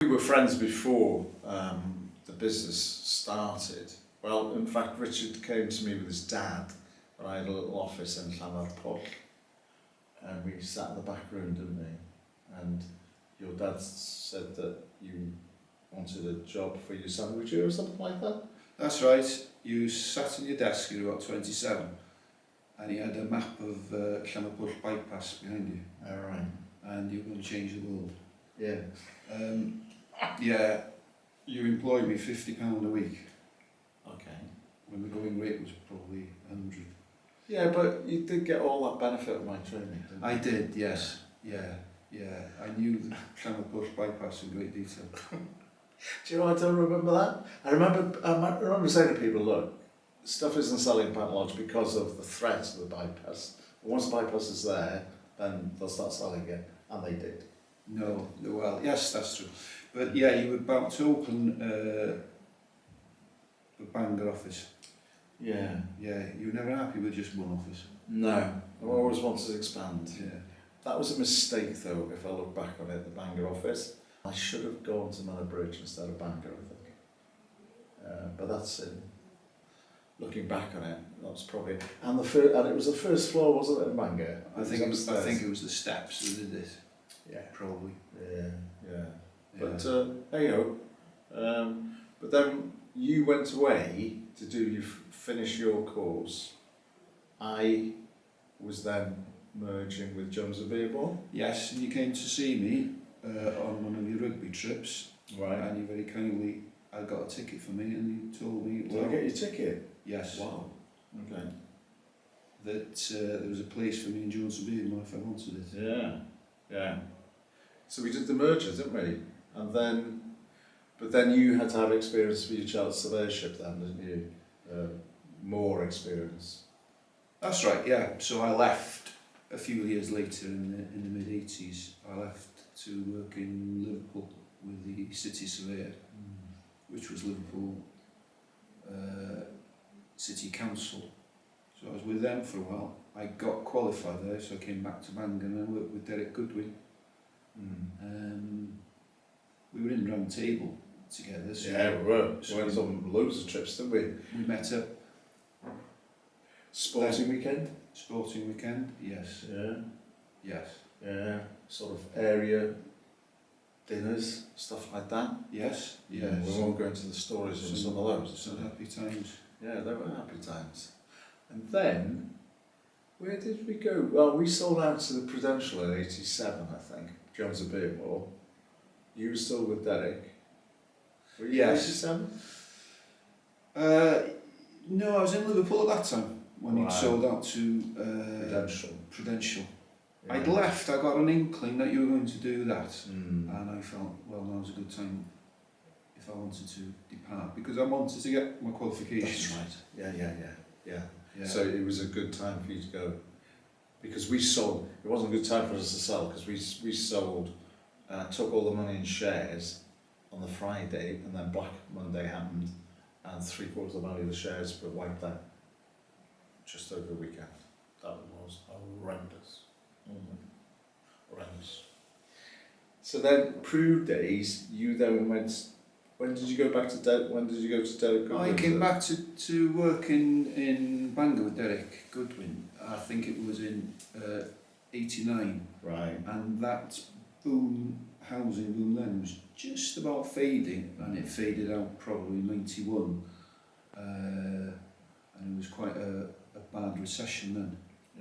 We were friends before the business started. Well, in fact, Richard came to me with his dad when I had a little office in Llanfairpwll, and we sat in the back room, didn't we? And your dad said that you wanted a job for your sandwich or something like that? That's right. You sat on your desk, you were about 27, and you had a map of Llanfairpwll bypass behind you. All right. And you were going to change the world. Yeah. Yeah, you employed me £50 a week. Okay. When the going rate was probably 100. Yeah, but you did get all that benefit of my training, didn't you? I did, yes. Yeah. I knew the Llanfairpwll bypass in great detail. Do you know, I don't remember that. I remember saying to people, look, stuff isn't selling in Pennod because of the threat of the bypass. But once the bypass is there, then they'll start selling it, and they did. No, well, yes, that's true. But yeah, you were about to open a Bangor office. Yeah. Yeah, you were never happy with just one office. No, I always wanted to expand. Yeah. That was a mistake, though, if I look back on it, the Bangor office. I should have gone to Mlynedd Bridge instead of Bangor, I think. But that's it. Looking back on it, that was probably... And it was the first floor, wasn't it, in Bangor? I think it was the steps that did it. Yeah. Probably. Yeah. But there you go. But then you went away to finish your course. I was then merging with Jones and Beerball. Yes, and you came to see me on one of your rugby trips. Right. And you very kindly, I got a ticket for me, and you told me... Did I get your ticket? Yes. Wow. Okay. That there was a place for me in Jones and Beerball if I wanted it. Yeah. So we did the merger, didn't we? But then you had to have experience for your child surveyorship then, didn't you? More experience. That's right, yeah. So I left a few years later in the mid-80s. I left to work in Liverpool with the city surveyor, which was Liverpool City Council. So I was with them for a while. I got qualified there, so I came back to Bangor and I worked with Derek Goodwin. We were in Round Table together. So yeah, we were. We went on loads of trips, didn't we? We met up. Sporting weekend? Sporting weekend, yes. Yeah. Yes. Yeah. Sort of area dinners, stuff like that. Yes. Yeah. We won't go into the stories of some of those. Some happy times. Yeah, they were happy times. And then, where did we go? Well, we sold out to the Prudential in '87, I think. Jones a bit more. You were still with Derek. Were you Yes. '87? No, I was in Liverpool at that time when Right. you'd sold out to Prudential. Yeah. I'd left, I got an inkling that you were going to do that, Mm. and I felt, well, now's a good time if I wanted to depart, because I wanted to get my qualifications. That's right. Yeah. Yeah. So it was a good time for you to go, because we sold. It wasn't a good time for us to sell because we sold, took all the money in shares on the Friday, and then Black Monday happened, and 3/4 of the value of the shares were wiped out just over the weekend. That was horrendous. Horrendous. So then, Prue days, you then went. When did you go back to When did you go to Derek Goodwin? I came back to work in Bangor with Derek Goodwin. I think it was in '89. Right. And that housing boom then was just about fading, and it faded out probably in '91. And it was quite a bad recession then.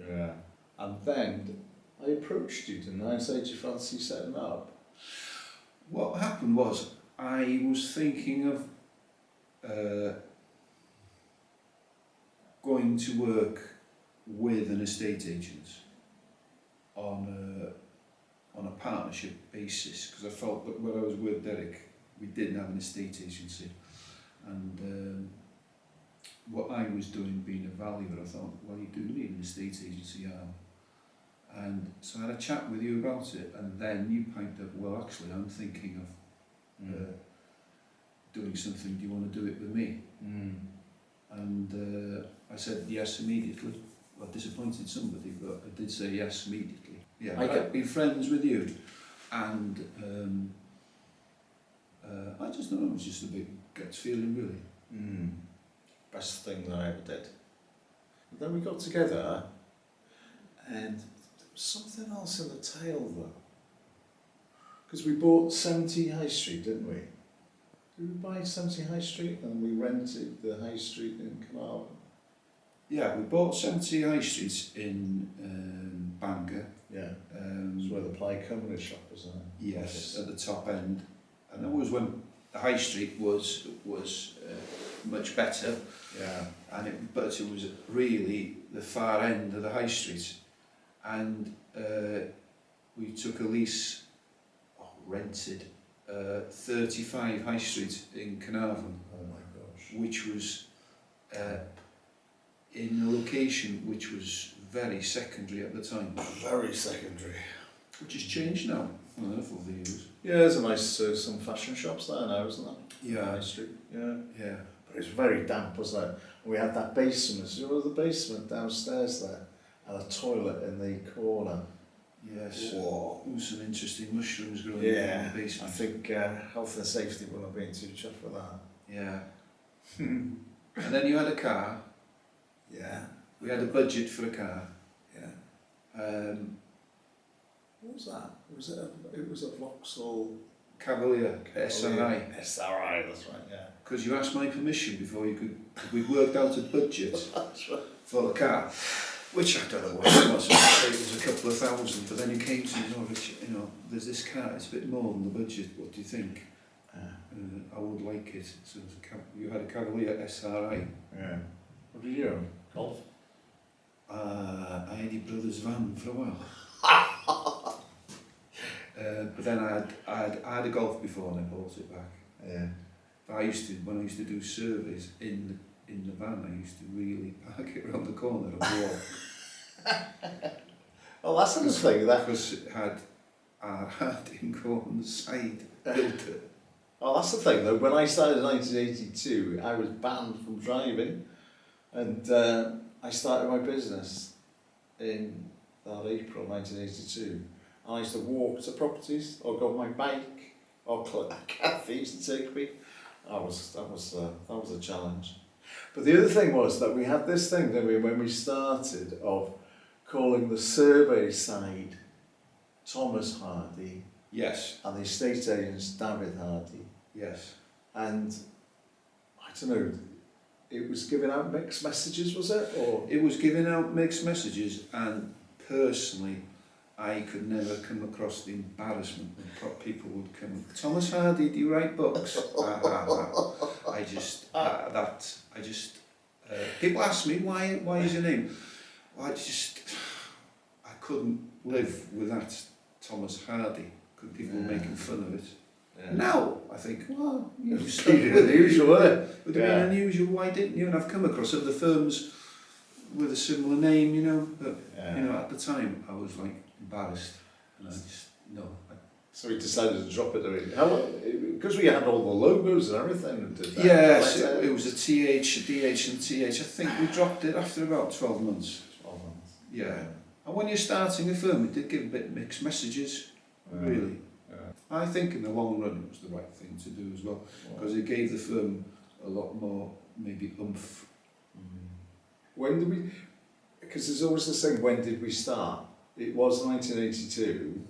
Yeah. And then I approached you, didn't I? Said, do you fancy setting up? What happened was, I was thinking of going to work with an estate agent on a partnership basis, because I felt that when I was with Derek, we didn't have an estate agency, and what I was doing being a valuer, I thought, well, you do need an estate agency, and so I had a chat with you about it, and then you piped up, well, actually, I'm thinking of doing something, do you want to do it with me? And I said yes immediately. Well, I disappointed somebody, but I did say yes immediately. Yeah, I've been friends with you, and just don't know, it was just a big gut feeling, really. Best thing that I ever did. But then we got together, and there was something else in the tail though. Because we bought 70 High Street, didn't we? Did we buy 70 High Street and we rented the High Street in Carnarvon? Yeah, we bought 70 High Street in Bangor. Yeah. It was where the Plaid Cymru shop was, isn't it? Yes, at the top end. And that was when the High Street was much better. Yeah. But it was really the far end of the High Street. And we took a lease, rented 35 High Street in Carnarvon. Oh my gosh. Which was in a location which was very secondary at the time. Very secondary. Which has changed now, over the years. Yeah, there's a nice, some fashion shops there now, isn't there? Yeah. High Street. Yeah. Yeah. But it was very damp, wasn't it? And we had that basement, you know the basement downstairs there? And a toilet in the corner. Yes. Whoa. There was some interesting mushrooms growing in Yeah, the basement. I think health and safety wouldn't have been too chuffed with that. Yeah. And then you had a car. Yeah. We had a budget for a car. Yeah. What was that? It was a Vauxhall Cavalier, SRI. SRI, that's right, yeah. Because you asked my permission before you could. We worked out a budget That's right. for the car, which I don't know what it was. It was a couple of thousand, but then you came to me, "Oh, Richard, you know, there's this car. It's a bit more than the budget. What do you think?" I would like it. So it was you had a Cavalier SRI. Yeah. What did you own? Golf? I had your brother's van for a while. But then I had a Golf before and I bought it back. Yeah. But when I used to do surveys in the van, I used to really park it around the corner and walk. Well, that's the thing. Because it had our harding on the side built it. Well, that's the thing though. When I started in 1982, I was banned from driving, and I started my business in that April 1982. And I used to walk to properties, or go on my bike, or Kathy used to take me. That was a challenge. But the other thing was that we had this thing, didn't we, when we started, of calling the survey side Thomas Hardy. Yes. And the estate agents Dafydd Hardy. Yes. And I don't know, it was giving out mixed messages, was it? Or it was giving out mixed messages, and personally, I could never come across the embarrassment when people would come. Thomas Hardy, do you write books? People ask me why is your name? I couldn't live with that Thomas Hardy. Because people were making fun of it. Yeah. Now I think, well, you know, stuck with unusual, it. Would have been unusual. Why didn't you? And I've come across other firms with a similar name, you know. But you know, at the time, I was like embarrassed, and I just no. So we decided to drop it. Because we had all the logos and everything. And did that. Yes, it was a TH, a DH, and TH. I think we dropped it after about 12 months. 12 months. Yeah. And when you're starting a firm, it did give a bit mixed messages. Really. Yeah. I think in the long run it was the right thing to do as well, because it gave the firm a lot more maybe oomph. When did we? Because there's always this thing. When did we start? It was 1982.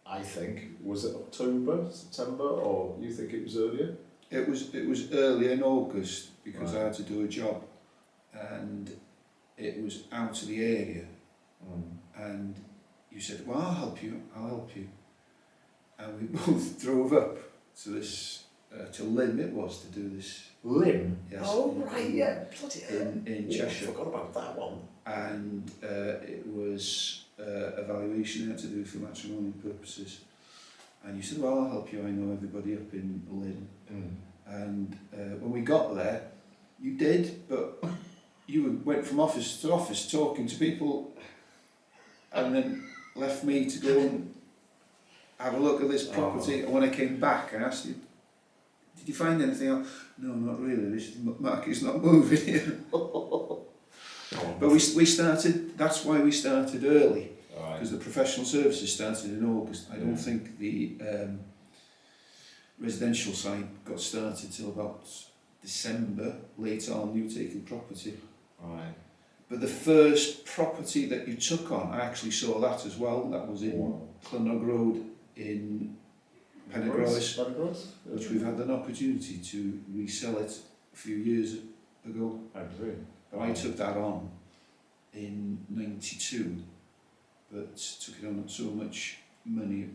I think. Was it October, September, or you think it was earlier? It was early in August because I had to do a job, and it was out of the area, and you said, "Well, I'll help you. And we both drove up to this, to Lynn it was, to do this. Lynn? Yes. Oh, right, yeah. Bloody hell. In Cheshire. I forgot about that one. And it was a valuation I had to do for matrimonial purposes. And you said, well, I'll help you. I know everybody up in Lynn. And when we got there, you did, but you went from office to office talking to people and then left me to go and have a look at this property. And when I came back, I asked you, did you find anything else? No, not really. This market's not moving here. But we started, that's why we started early. Because the professional services started in August. I don't think the residential side got started till about December. Later on, you were taking property. Right. But the first property that you took on, I actually saw that as well. That was in Pennod Road in Pennod, which we've had an opportunity to resell it a few years ago. But I took that on in '92, but took it on at so much money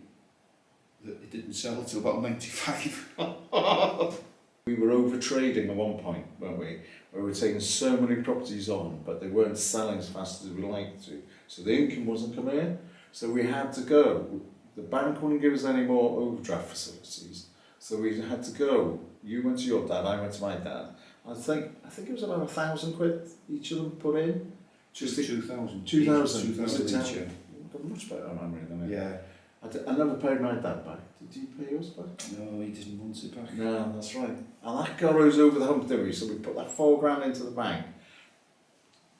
that it didn't sell till about '95. We were over trading at one point, weren't we? Where we were taking so many properties on, but they weren't selling as fast as we liked to. So the income wasn't coming in. So we had to go. The bank wouldn't give us any more overdraft facilities. So we had to go. You went to your dad, I went to my dad. I think it was about £1,000 each of them put in. Just 2,000. 2,000. 2,000 each, yeah. You've got much better memory than me. Yeah. I never paid my dad back. Did you pay yours back? No, he didn't want it back. No, that's right. And that got us over the hump, didn't we? So we put that £4,000 into the bank,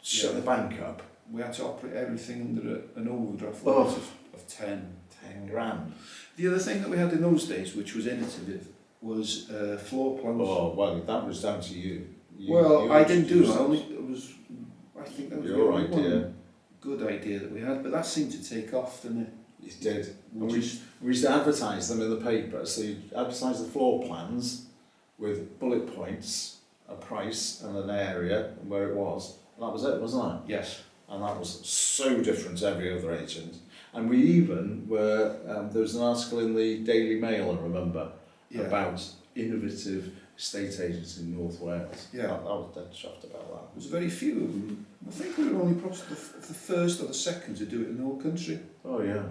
shut the bank up. We had to operate everything under an overdraft Oh. limit of 10. 10 grand. The other thing that we had in those days, which was innovative, was floor plans. Oh, well, that was down to you. I didn't do that. I think that was your the only idea. one good idea that we had, but that seemed to take off, didn't it? It did. And we used to advertise them in the paper. So you advertise the floor plans with bullet points, a price and an area and where it was. And that was it, wasn't it? Yes. And that was so different to every other agent. And we even were, there was an article in the Daily Mail, I remember, about innovative estate agents in North Wales. Yeah. I was dead chuffed about that. There was very few of them. I think we were only probably the first or the second to do it in the whole country. Oh yeah,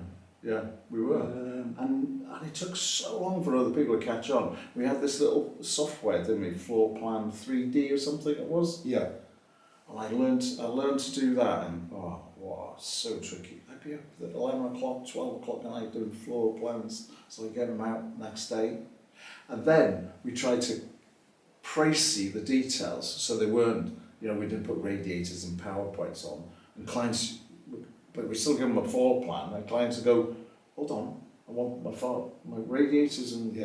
yeah, we were. And it took so long for other people to catch on. We had this little software, didn't we? Floor plan 3D or something it was. Yeah. And I learned to do that, and oh, wow, so tricky. I'd be up at 11 o'clock, 12 o'clock at night doing floor plans, so I get them out next day. And then we tried to précis the details, so they weren't, we didn't put radiators and PowerPoints on. And clients, but we still give them a floor plan, and clients would go, hold on, I want my radiators and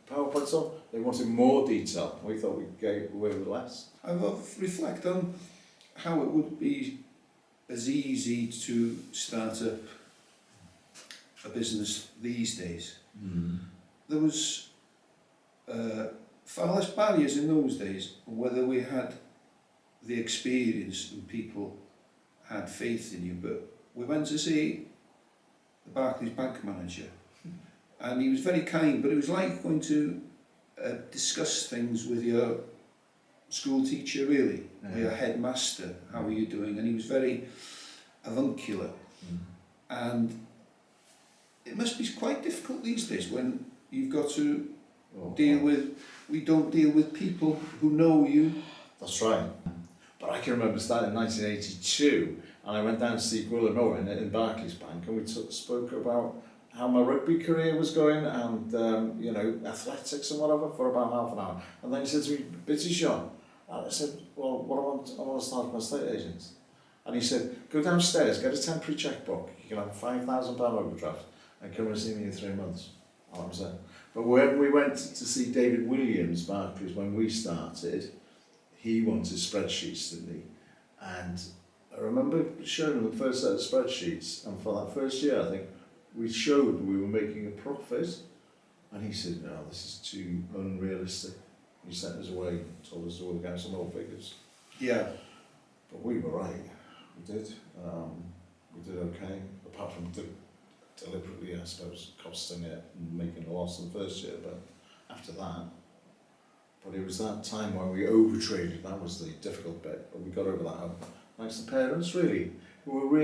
PowerPoints on. They wanted more detail. We thought we gave away with less. I reflect on how it would be as easy to start a business these days. There was far less barriers in those days, whether we had the experience and people had faith in you. But we went to see the Barclays bank manager, and he was very kind, but it was like going to discuss things with your school teacher, really, or your headmaster. How are you doing? And he was very avuncular. And it must be quite difficult these days when you've got to we don't deal with people who know you. That's right. But I can remember starting in 1982, and I went down to see Gwilym Owen in Barclays Bank, and we spoke about how my rugby career was going, and athletics and whatever, for about half an hour. And then he said to me, "Busy, Sean?" And I said, "Well, I want to start my estate agents." And he said, "Go downstairs, get a temporary checkbook. You can have a £5,000 overdraft, and come and see me in 3 months." And that was it. But when we went to see David Williams, Barclays, when we started, he wanted spreadsheets, didn't he? And I remember showing him the first set of spreadsheets, and for that first year, I think, we showed we were making a profit, and he said, "No, this is too unrealistic." He sent us away, told us to work out some more figures. Yeah. But we were right. We did. We did okay, apart from deliberately, I suppose, costing it and making a loss in the first year. But after that, it was that time when we overtraded. That was the difficult bit, but we got over that. Thanks to parents, really, who were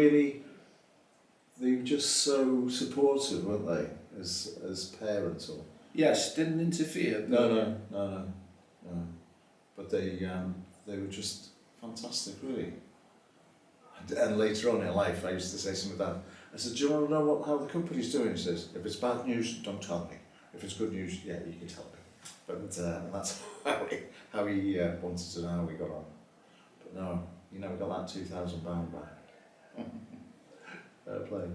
they were just so supportive, weren't they, as parents? Or yes, didn't interfere. No. But they were just fantastic, really. And later on in life, I used to say to my dad, I said, "Do you want to know how the company's doing?" He says, "If it's bad news, don't tell me. If it's good news, yeah, you can tell me." But that's how he wanted to know how we got on. But no, you never got that £2,000 back. Fair play.